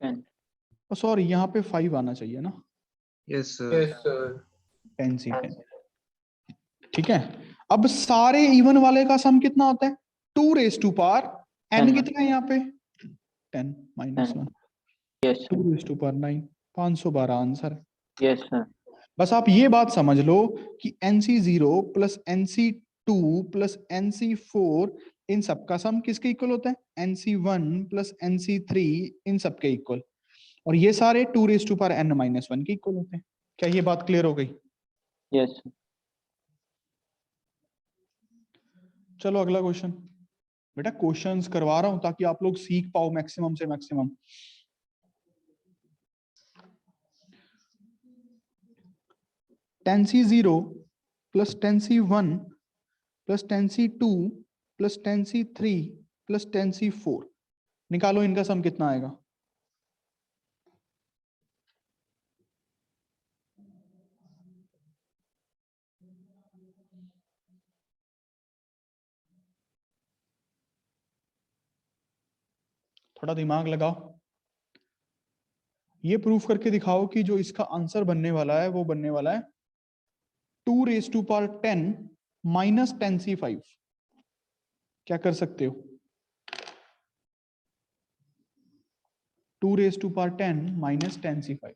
[SPEAKER 2] 10.
[SPEAKER 1] Sorry यहाँ पे 5 आना चाहिए ना,
[SPEAKER 3] Yes, sir.
[SPEAKER 1] 10c10। ठीक है, अब सारे इवन वाले का सम कितना होता है 2 रेज टू पावर n
[SPEAKER 2] 10.
[SPEAKER 1] कितना है यहाँ पे 10 minus 1
[SPEAKER 2] Yes, sir.
[SPEAKER 1] 2 raise to power 9 512 answer है।
[SPEAKER 2] Yes, sir.
[SPEAKER 1] बस आप ये बात समझ लो कि NC0 plus NC2 plus NC4 इन सब का सम किसके इक्वल होता है NC1 प्लस NC3 इन सब के इक्वल, और ये सारे 2 raise to power n minus 1 के इक्वल होते हैं। क्या ये बात क्लियर हो गई?
[SPEAKER 2] Yes, sir.
[SPEAKER 1] चलो अगला क्वेश्चन। बेटा क्वेश्चंस करवा रहा हूं ताकि आप लोग सीख पाओ मैक्सिमम से maximum. Ten C zero plus 10c1 plus 10c2 plus 10c3 plus 10c4 निकालो, इनका सम कितना आएगा? थोड़ा दिमाग लगाओ, ये प्रूफ करके दिखाओ कि जो इसका आंसर बनने वाला है वो बनने वाला है 2 raise to power 10 minus 10c5। क्या कर सकते हो? 2 raise to power 10 minus 10c5।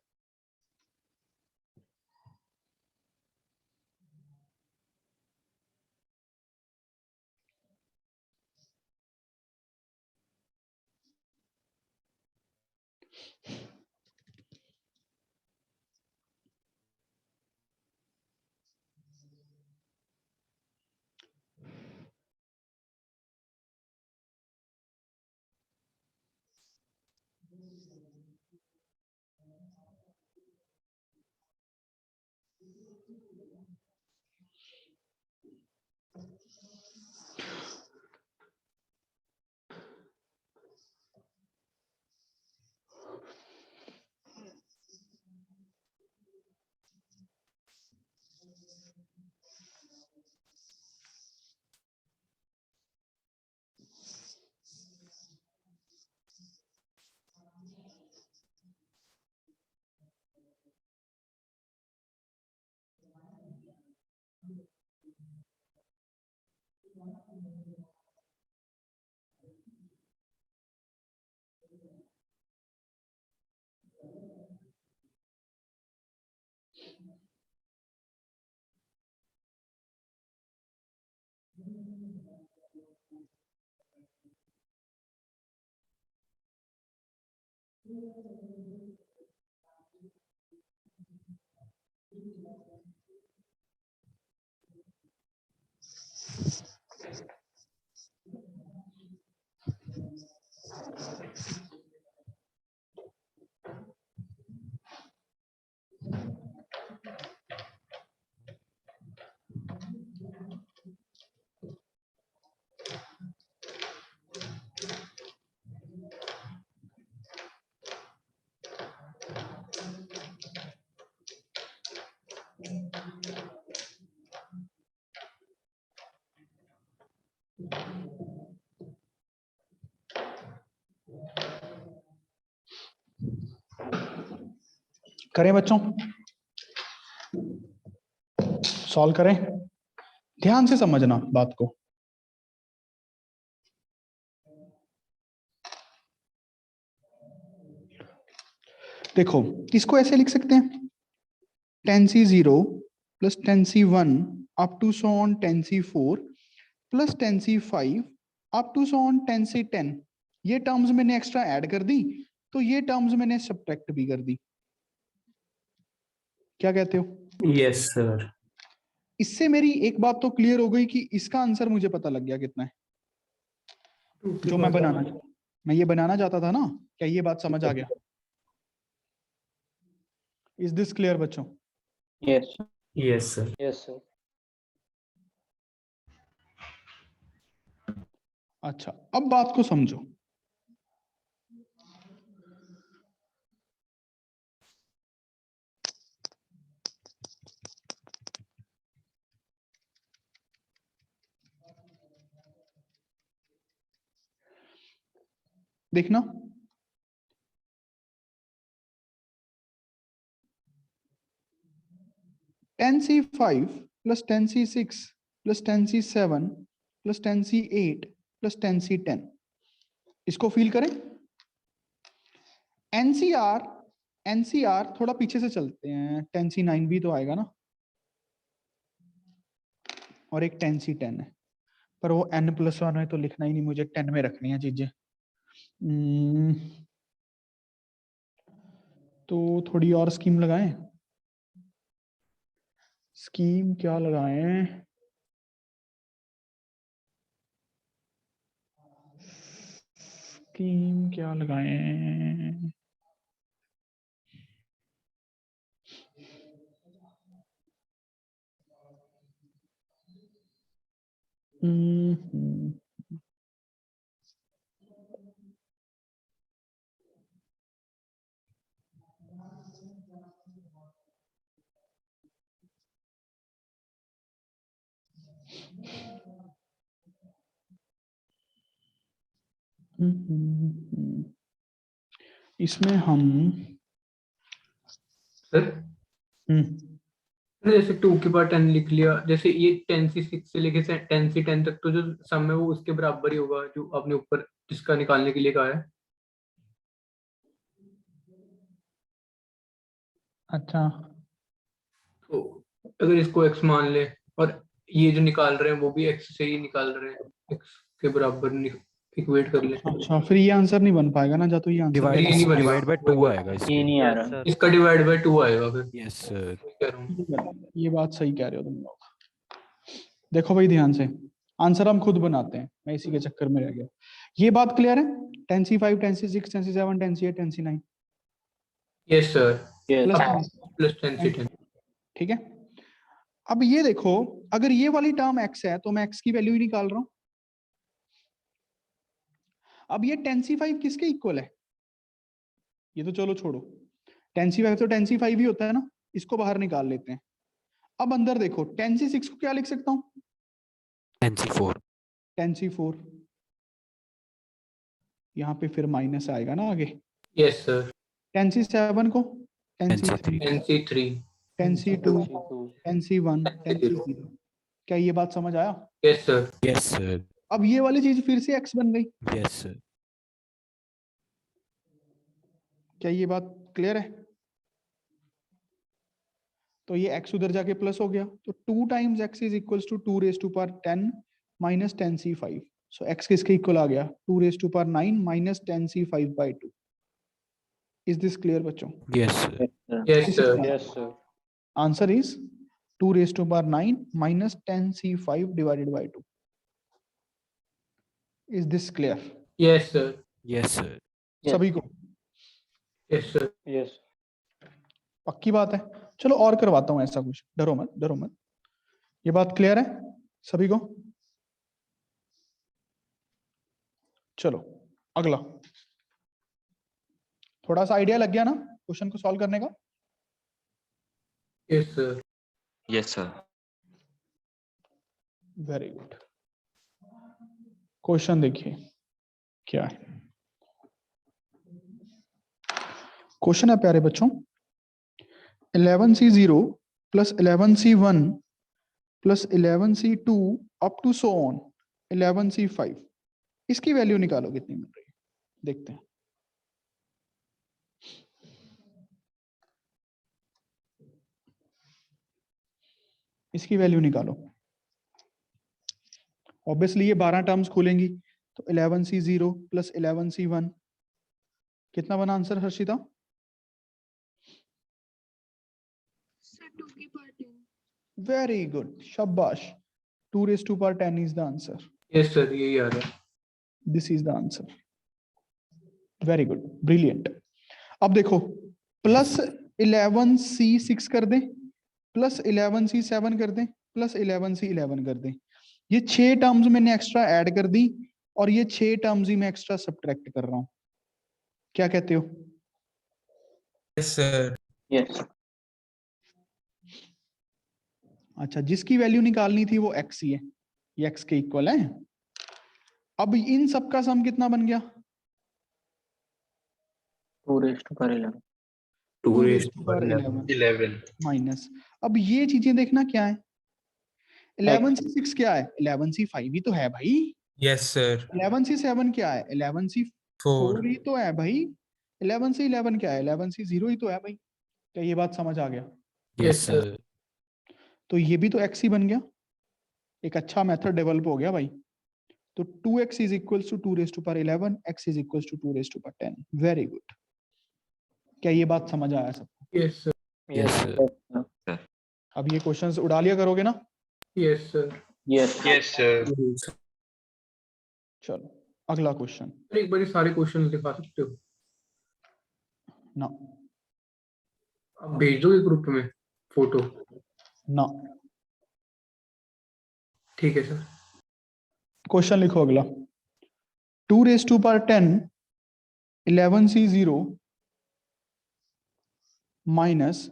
[SPEAKER 1] करें बच्चों, सॉल्व करें, ध्यान से समझना बात को। देखो इसको ऐसे लिख सकते हैं 10c0 plus 10c1 up to so on 10c4 plus 10c5 up to so on 10c10। ये टर्म्स मैंने एक्स्ट्रा ऐड कर दी, तो ये टर्म्स मैंने सब्ट्रैक्ट भी कर दी। क्या कहते हो?
[SPEAKER 5] Yes sir.
[SPEAKER 1] इससे मेरी एक बात तो क्लियर हो गई कि इसका आंसर मुझे पता लग गया कितना है, जो मैं ये बनाना चाहता था ना। क्या ये बात समझ आ गया? इज दिस क्लियर बच्चों?
[SPEAKER 2] Yes, sir.
[SPEAKER 5] Yes sir.
[SPEAKER 2] Yes, sir.
[SPEAKER 1] अच्छा, अब बात को समझो। देखना, टेन सी 5 plus 10c 6 plus 10c 7 plus 10c 8 plus 10c 10, इसको फील करें। एनसीआर, एनसीआर थोड़ा पीछे से चलते हैं, 10c 9 भी तो आएगा ना, और एक 10c 10 है, पर वो n+1 है तो लिखना ही नहीं, मुझे 10 में रखनी है चीजें। तो थोड़ी और स्कीम लगाएं। स्कीम क्या लगाएं? स्कीम क्या लगाएं? हम्म, इसमें हम
[SPEAKER 3] सर
[SPEAKER 1] हम्म,
[SPEAKER 3] जैसे 2 के पावर 10 लिख लिया, जैसे ये 10c 6 से लेके 10c 10 तक तो जो सम है वो उसके बराबर ही होगा जो आपने ऊपर जिसका निकालने के लिए कहा है।
[SPEAKER 1] अच्छा
[SPEAKER 3] तो अगर इसको x मान ले और ये जो निकाल रहे हैं वो भी x से ही निकाल रहे हैं, x के बराबर इक्वेट कर ले।
[SPEAKER 1] अच्छा, फिर ये आंसर नहीं बन पाएगा ना, जा तो ये आंसर
[SPEAKER 3] ये
[SPEAKER 6] डिवाइड
[SPEAKER 3] नहीं बनेगा,
[SPEAKER 6] डिवाइड बाय 2 आएगा
[SPEAKER 2] ये
[SPEAKER 6] इसके।
[SPEAKER 2] नहीं आ रहा।
[SPEAKER 3] इसका डिवाइड बाय 2 आएगा फिर।
[SPEAKER 6] Yes sir.
[SPEAKER 3] कह रहा हूँ।
[SPEAKER 1] ये बात सही कह रहे हो तुम लोग। देखो भाई ध्यान से, आंसर हम खुद बनाते हैं, मैं इसी के चक्कर में रह गया। ये बात क्लियर है? 10c 5 10c 6 10c 7 10c 8 10c 9
[SPEAKER 3] yes sir,
[SPEAKER 2] yes
[SPEAKER 3] plus 10c 10।
[SPEAKER 1] ठीक है। अब ये देखो, अगर ये वाली टर्म x है तो मैं x की वैल्यू ही निकाल रहा हूं। अब ये 10c 5 किसके इक्वल है? ये तो चलो छोड़ो, 10c 5 तो 10c 5 ही होता है ना, इसको बाहर निकाल लेते हैं। अब अंदर देखो, 10c 6 को क्या लिख सकता हूं?
[SPEAKER 6] 10c4।
[SPEAKER 1] 10c 4, यहाँ पे फिर माइनस आएगा ना आगे।
[SPEAKER 3] यस सर,
[SPEAKER 1] 10c 7 को 10c
[SPEAKER 6] 10c3।
[SPEAKER 3] 10c3।
[SPEAKER 1] 10c 2 10c 1 10c 0, क्या ये बात समझ आया?
[SPEAKER 3] Yes sir,
[SPEAKER 6] yes sir.
[SPEAKER 1] अब ये वाली चीज फिर से x बन गई,
[SPEAKER 6] यस सर।
[SPEAKER 1] क्या ये बात क्लियर है? तो ये x उधर जाके प्लस हो गया, तो 2 times x is equals to 2 raise to power 10 minus 10c 5। So x किसके इक्वल आ गया? 2 raise to power 9 minus 10c 5 by 2। Is this clear बच्चों?
[SPEAKER 6] Yes sir.
[SPEAKER 3] Yes sir,
[SPEAKER 2] yes sir.
[SPEAKER 1] Answer is 2 raise to power 9 minus 10c 5 divided by 2। Is this clear
[SPEAKER 3] yes sir,
[SPEAKER 6] yes sir.
[SPEAKER 1] सभी को?
[SPEAKER 3] Yes sir.
[SPEAKER 2] यस
[SPEAKER 1] पक्की बात है? चलो और करवाता हूं ऐसा कुछ, डरो मत डरो मत। ये बात क्लियर है सभी को? चलो अगला, थोड़ा सा आइडिया लग गया ना क्वेश्चन को सॉल्व करने का?
[SPEAKER 3] Yes sir.
[SPEAKER 7] Yes sir.
[SPEAKER 1] Very good. Question देखिए क्या है। क्वेश्चन है प्यारे बच्चों, 11c0 plus 11c1 plus 11c2 up to so on 11c5, इसकी वैल्यू निकालो कितनी मिल रही है, देखते हैं। इसकी वैल्यू निकालो। ऑब्वियसली ये 12 टर्म्स खोलेंगी, तो 11c0 प्लस 11c1 कितना बना आंसर हर्षिता? वेरी गुड, शाबाश। 2 raised to power 10 is the answer.
[SPEAKER 3] Yes sir, यही आ रहा है।
[SPEAKER 1] This is the answer. Very good, brilliant. अब देखो, प्लस 11c6 कर दें, प्लस 11c7 कर दें, प्लस 11c11 कर दें। ये 6 टर्म्स मैंने एक्स्ट्रा ऐड कर दी और ये 6 टर्म्स ही मैं एक्स्ट्रा सब्ट्रैक्ट कर रहा हूं। क्या कहते हो?
[SPEAKER 5] Yes sir.
[SPEAKER 2] यस
[SPEAKER 1] अच्छा, जिसकी वैल्यू निकालनी थी वो x ही है, ये x के इक्वल है। अब इन सब का सम कितना बन गया?
[SPEAKER 2] 2 raised to power 11.
[SPEAKER 5] 2
[SPEAKER 1] 2
[SPEAKER 5] raised to power
[SPEAKER 1] 11
[SPEAKER 3] 11
[SPEAKER 1] minus, अब ये चीजें देखना क्या है, 11 से 6 क्या है, 11 से 5 ही तो है भाई,
[SPEAKER 5] Yes, sir.
[SPEAKER 1] 11 से 7 क्या है, 11 से 4
[SPEAKER 5] 4.
[SPEAKER 1] ही तो है भाई, 11 से 11 क्या है, 11 से 0 ही तो है भाई। क्या ये बात समझ आ गया?
[SPEAKER 6] Yes,
[SPEAKER 3] sir.
[SPEAKER 6] sir.
[SPEAKER 1] तो ये भी तो x ही बन गया, एक अच्छा मेथड डेवलप हो गया भाई। तो 2x is equals to 2 raise to power 11, x is equals to 2 raise to power 10। Very good. क्या ये बात समझ आया सबको?
[SPEAKER 3] yes sir
[SPEAKER 6] Yes, sir.
[SPEAKER 2] sir.
[SPEAKER 1] अब ये क्वेश्चंस उड़ा लिया करोगे ना?
[SPEAKER 3] yes sir
[SPEAKER 2] Yes.
[SPEAKER 3] sir
[SPEAKER 1] चलो अगला क्वेश्चन।
[SPEAKER 3] एक बार सारे क्वेश्चन दिखा सकते हो,
[SPEAKER 1] ना
[SPEAKER 3] आप भेज दोगे ग्रुप में फोटो?
[SPEAKER 1] ना,
[SPEAKER 3] ठीक है सर।
[SPEAKER 1] क्वेश्चन लिखो अगला। 2 raise to power 10 11c0 minus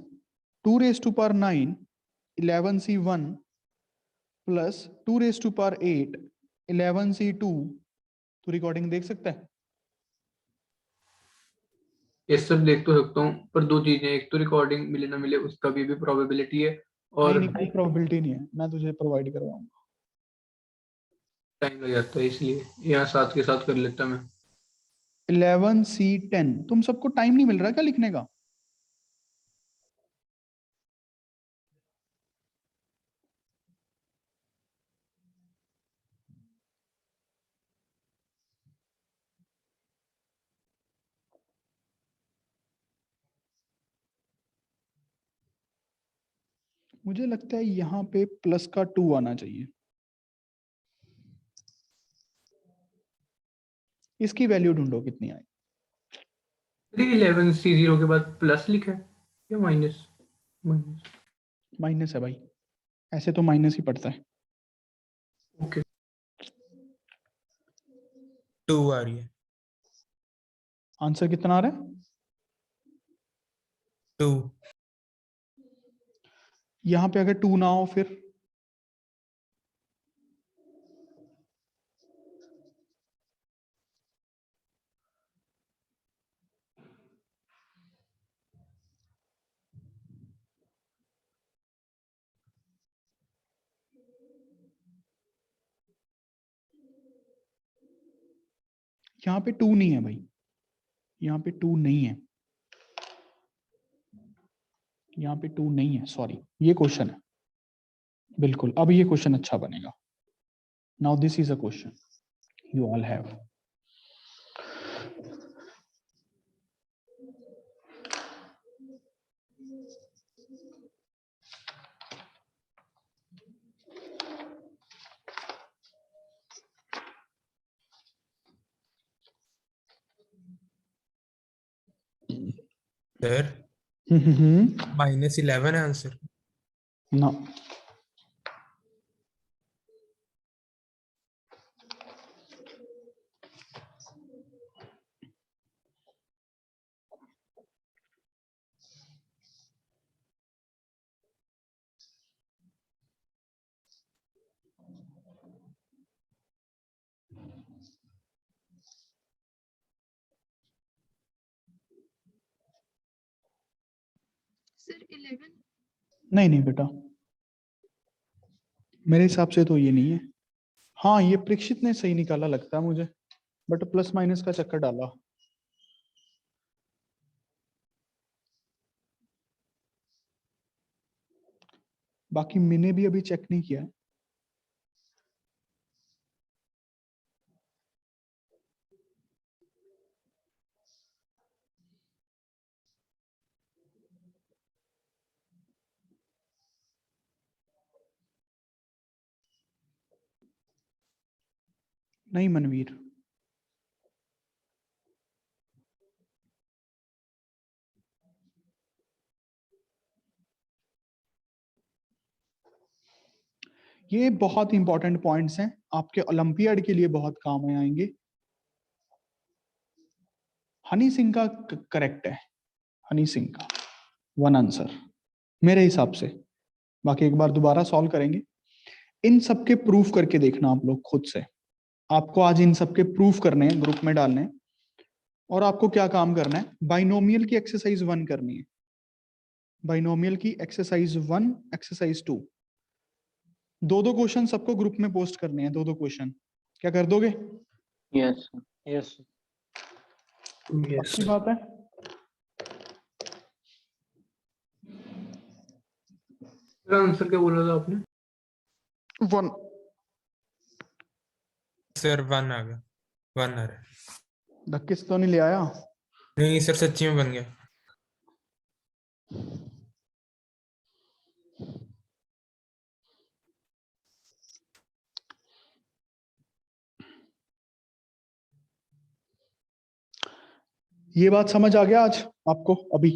[SPEAKER 1] 2 raise to power 9 11c1 plus 2 raise to power 8 11c2। तो रिकॉर्डिंग देख सकता है?
[SPEAKER 3] यस सर देख तो सकता हूँ, पर दो चीजें, एक तो रिकॉर्डिंग मिले ना मिले उसका भी प्रोबेबिलिटी है, और
[SPEAKER 1] नहीं कोई प्रोबेबिलिटी नहीं है, मैं तुझे प्रोवाइड करवाऊंगा।
[SPEAKER 3] टाइम लग जाता है, इसलिए यहाँ साथ के साथ कर लेता मैं।
[SPEAKER 1] 11c10, तुम सबको टाइम नहीं मिल रहा क्या लिखने का? मुझे लगता है यहाँ पे प्लस का 2 आना चाहिए। इसकी वैल्यू ढूंढो कितनी आई।
[SPEAKER 3] 11c0 के बाद प्लस लिखा है या माइनस? माइनस,
[SPEAKER 1] माइनस है भाई, ऐसे तो माइनस ही पड़ता है।
[SPEAKER 3] ओके।
[SPEAKER 5] 2 आ रही है।
[SPEAKER 1] आंसर कितना आ रहा है?
[SPEAKER 5] 2.
[SPEAKER 1] यहाँ पे अगर 2 ना हो फिर यहाँ पे 2 नहीं है भाई, यहाँ पे 2 नहीं है, यहाँ पे 2 नहीं है, सॉरी ये क्वेश्चन है बिल्कुल। अब ये क्वेश्चन अच्छा बनेगा। Now this is a question you all have.
[SPEAKER 5] Sir, -11 है आंसर।
[SPEAKER 1] ना,
[SPEAKER 4] Sir, 11.
[SPEAKER 1] नहीं नहीं बेटा, मेरे हिसाब से तो ये नहीं है। हाँ ये परीक्षित ने सही निकाला लगता है मुझे, बट प्लस माइनस का चक्कर डाला। बाकी मैंने भी अभी चेक नहीं किया है। नहीं मनवीर, ये बहुत इंपॉर्टेंट पॉइंट्स हैं, आपके ओलंपियाड के लिए बहुत काम में आएंगे। हनी सिंह का करेक्ट है, हनी सिंह का 1 आंसर मेरे हिसाब से। बाकी एक बार दोबारा सॉल्व करेंगे। इन सबके प्रूफ करके देखना आप लोग खुद से, आपको आज इन सबके प्रूफ करने हैं, ग्रुप में डालने हैं। और आपको क्या काम करना है, बाइनोमियल की एक्सरसाइज 1 करनी है, बाइनोमियल की एक्सरसाइज 1 एक्सरसाइज 2, दो दो क्वेश्चन सबको ग्रुप में पोस्ट करने हैं, दो दो क्वेश्चन, क्या कर दोगे?
[SPEAKER 2] Yes, sir.
[SPEAKER 7] Yes.
[SPEAKER 3] यस
[SPEAKER 1] अच्छी बात है।
[SPEAKER 3] आंसर क्या बोला था आपने?
[SPEAKER 1] 1
[SPEAKER 5] सर 1 आ गया, 1 आ रहा है।
[SPEAKER 1] धक्के से तो नहीं ले आया?
[SPEAKER 5] नहीं सर, सच्ची में बन गया। ये बात समझ आ गया आज आपको अभी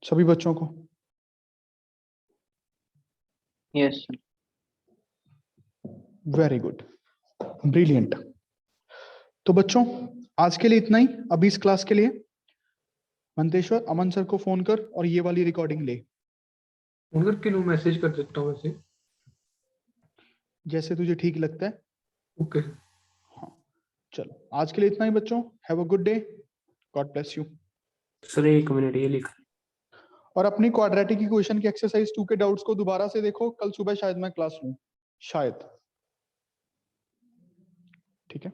[SPEAKER 5] सभी बच्चों को?
[SPEAKER 2] Yes, sir.
[SPEAKER 1] Very good, brilliant. तो बच्चों आज के लिए इतना ही, अभी इस क्लास के लिए मंतेश्वर अमन सर को फोन कर और ये वाली रिकॉर्डिंग ले,
[SPEAKER 3] उधर क्यों मैसेज कर सकता हूँ वैसे?
[SPEAKER 1] जैसे तुझे ठीक लगता है।
[SPEAKER 3] ओके।
[SPEAKER 1] हाँ चलो आज के लिए इतना ही बच्चों, have a good day, God bless you.
[SPEAKER 8] Sir 1 minute ये लिख।
[SPEAKER 1] और अपनी क्वाड्रेटिक इक्वेशन की एक्सरसाइज 2 के डाउट्स को दोबारा से देखो, कल सुबह शायद मैं क्लास लूं, शायद, ठीक है?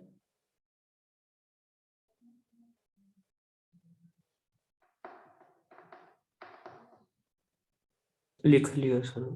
[SPEAKER 8] लिख लिया सर।